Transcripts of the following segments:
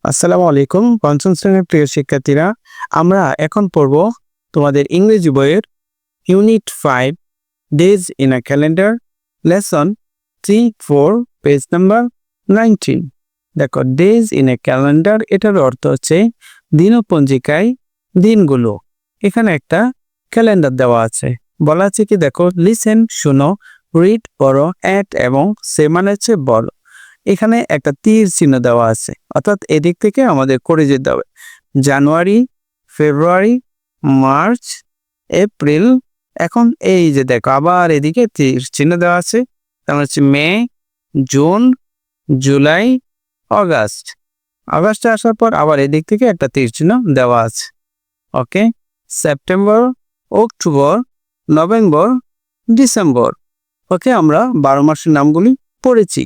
আসসালামু আলাইকুম পঞ্চম শ্রেণীর প্রিয় শিক্ষার্থীরা, আমরা এখন পড়ব তোমাদের ইংরেজি বইয়ের unit 5 days in a calendar lesson 3-4 page number 19। দেখো, ডেজ ইন এ ক্যালেন্ডার এটার অর্থ হচ্ছে দিনপঞ্জিকায় দিনগুলো। এখানে একটা ক্যালেন্ডার দেওয়া আছে, বলা আছে কি দেখো, লিসেন শুনো, রিড পড়ো, অ্যাট এবং সে মানে হচ্ছে বলো। এখানে একটা তীর চিহ্ন দেওয়া আছে, অর্থাৎ এদিক থেকে আমাদের করে যেতে হবে। জানুয়ারি, ফেব্রুয়ারি, মার্চ, এপ্রিল। এখন এই যে দেখো, আবার এদিকে তীর চিহ্ন দেওয়া আছে, তার হচ্ছে মে, জুন, জুলাই, অগাস্ট। আগস্টে আসার পর আবার এদিক থেকে একটা তীর চিহ্ন দেওয়া আছে। ওকে, সেপ্টেম্বর, অক্টোবর, নভেম্বর, ডিসেম্বর। ওকে, আমরা 12 মাসের নামগুলি পড়েছি।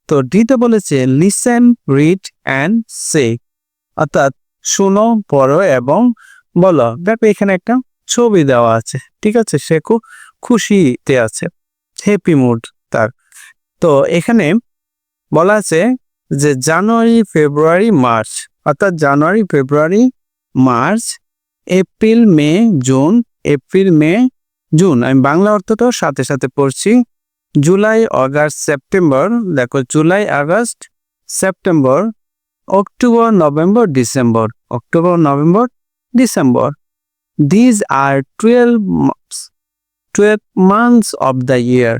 তো ডিতে বলেছে লিসেন, রিড অ্যান্ড সে, অর্থাৎ শোনো, পড়ো এবং বলো। দেখো এখানে একটা ছবি দেওয়া আছে, ঠিক আছে, সে খুব খুশিতে আছে, হ্যাপি মুড তার। তো এখানে বলা আছে যে জানুয়ারি, ফেব্রুয়ারি, মার্চ, অর্থাৎ January, February, March, April, May, June, April, May, June. আমি বাংলা অর্থটাও সাথে সাথে পড়ছি। July, August, September. দেখো, July, August, September, October, November, December, October, November, December. These are 12 months of the year.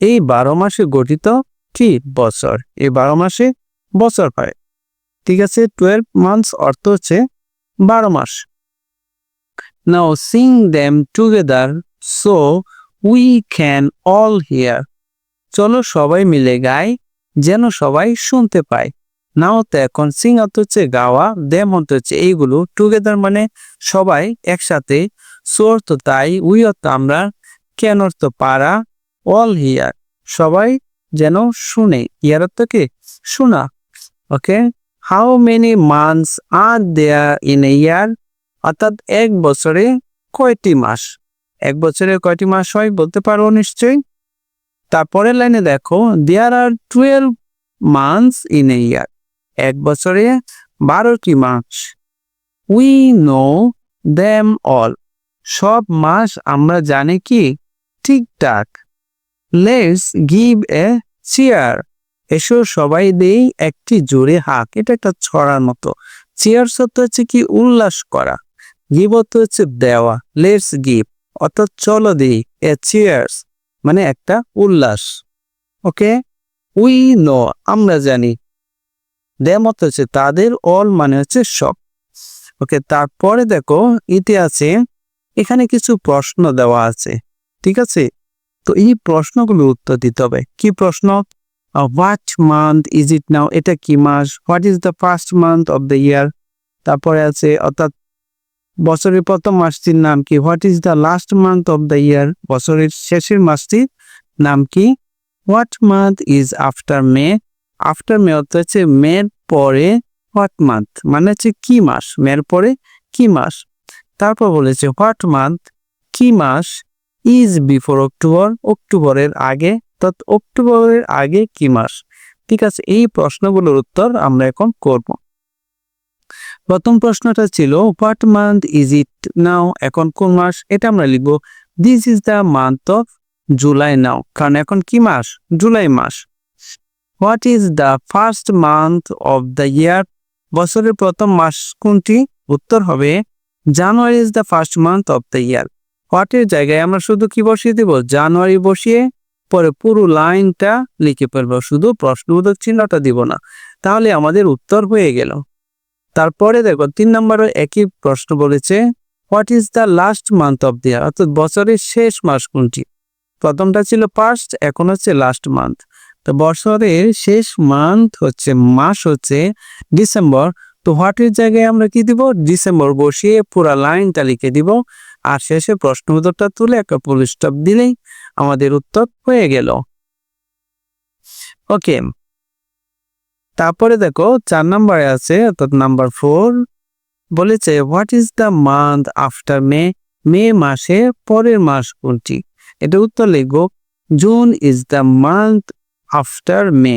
এই 12 মাসে গঠিত কি বছর, এই 12 মাসে বছর হয়, ঠিক আছে। 12 মান্থস অর্থ হচ্ছে 12 মাস। Now sing them together so we can all hear. চলো সবাই মিলে গাই, যেন সবাই শুনতে পায়। নাও তো এখন সিং অর্থ হচ্ছে গাওয়া, দেম অর্থ হচ্ছে এইগুলো, টুগেদার মানে সবাই একসাথে, সো অর্থ তাই, উই অর্থ আমরা, ক্যান অর্থ পারা, অল হিয়ার সবাই যেন শুনে, ইয়ার অর্থ কি শোনা। Okay, how many months are there in a year, অর্থাৎ এক বছরে কয়টি মাস, এক বছরে কয়টি মাস হয় বলতে পারো নিশ্চয়ই। তারপরের লাইনে দেখো, দেয়ার আর 12 মান্থস ইন এ ইয়ার, এক বছরে 12টি মাস। উই নো দেম অল, সব মাস আমরা জানি কি ঠিকঠাক। লেটস গিভ এ চিয়ার, এসো সবাই দেই একটি জোরে হাঁক। এটা একটা ছড়ার মতো। চিয়ার শব্দ হচ্ছে কি উল্লাস করা, গিভ অর্থ হচ্ছে দেওয়া। লেটস গিভ অর্থাৎ চলো দেই, এ চিয়ার্স মানে একটা উল্লাস। ওকে, উই নো আমরা জানি, দেম অর্থ হচ্ছে তাদের, অল মানে হচ্ছে সব। ওকে, তারপরে দেখো ইতিহাসে এখানে কিছু প্রশ্ন দেওয়া আছে, ঠিক আছে। তো এই প্রশ্নগুলো উত্তর দিতে হবে। কি প্রশ্ন? What month is it now, এটা কি মাস? What is the first month of the year. তারপরে আছে অর্থাৎ বছরের প্রথম মাসটির নাম কি? What is the last month of the year, বছরের শেষের মাসটির নাম কি? What month is after May, after May অর্থ হচ্ছে মের পরে, হোয়াট মান্থ মানে হচ্ছে কি মাস, মের পরে কি মাস। তারপর বলেছে হোয়াট মান্থ কি মাস ইজ বিফোর অক্টোবর, অক্টোবরের আগে, তৎ অক্টোবরের আগে কি মাস। ঠিক আছে, এই প্রশ্নগুলোর উত্তর আমরা এখন করব। প্রথম প্রশ্নটা ছিল what month is it now, এখন কোন মাস, এটা আমরা লিখবো this is the month of July now, কারণ এখন কি মাস, জুলাই মাস। What is the first month of the year, বছরের প্রথম মাস কোনটি, উত্তর হবে January is the first month of the year. হোয়াটের জায়গায় আমরা শুধু কি বসিয়ে দেব, জানুয়ারি বসিয়ে পরে পুরো লাইনটা লিখে ফেলবো, শুধু প্রশ্নবোধক চিহ্নটা দিব না, তাহলে আমাদের উত্তর হয়ে গেল। তারপরে দেখো 3 নম্বরে একই প্রশ্ন বলেছে what is the last month of the ইয়ার, অর্থাৎ বছরের শেষ মাস কোনটি। প্রথমটা ছিল ফার্স্ট, এখন হচ্ছে লাস্ট মান্থ। তো বছরের শেষ মান্থ হচ্ছে, মাস হচ্ছে ডিসেম্বর। তো হোয়াটের জায়গায় আমরা কি দিব, ডিসেম্বর বসিয়ে পুরা লাইনটা লিখে দিব, আর শেষে প্রশ্ন উত্তরটা তুলে একটা ফুল স্টপ দিলেই আমাদের উত্তর হয়ে গেল। ওকে, তারপরে দেখো 4 নম্বরে আছে, অর্থাৎ নাম্বার 4 বলেছে what is the month after May, May মাসে পরের মাস কোনটি। এটা উত্তর লিখবো June is the month after May,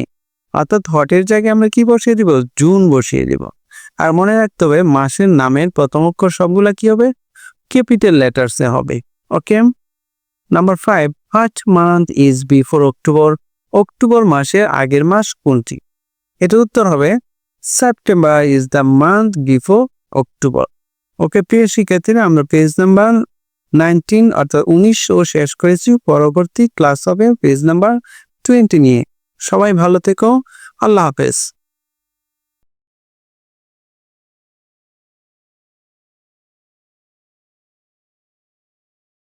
অর্থাৎ হটের জায়গায় আমরা কি বসিয়ে দিব? জুন বসিয়ে দিব। আর মনে রাখতে হবে মাসের নামের প্রথম অক্ষর সবগুলা কি হবে? ক্যাপিটাল লেটার্সে হবে। Okay. Number 5, what month is before October? October মাসের আগের মাস কোনটি? এটার উত্তর হবে September is the month before October. Okay প্রিয় শিক্ষার্থীরা, আমরা পেজ নাম্বার 19 অর্থাৎ 19 শেষ করেছি। পরবর্তী ক্লাস হবে পেজ নাম্বার 20 নিয়ে। সবাই ভালো থেকো। আল্লাহ হাফেজ।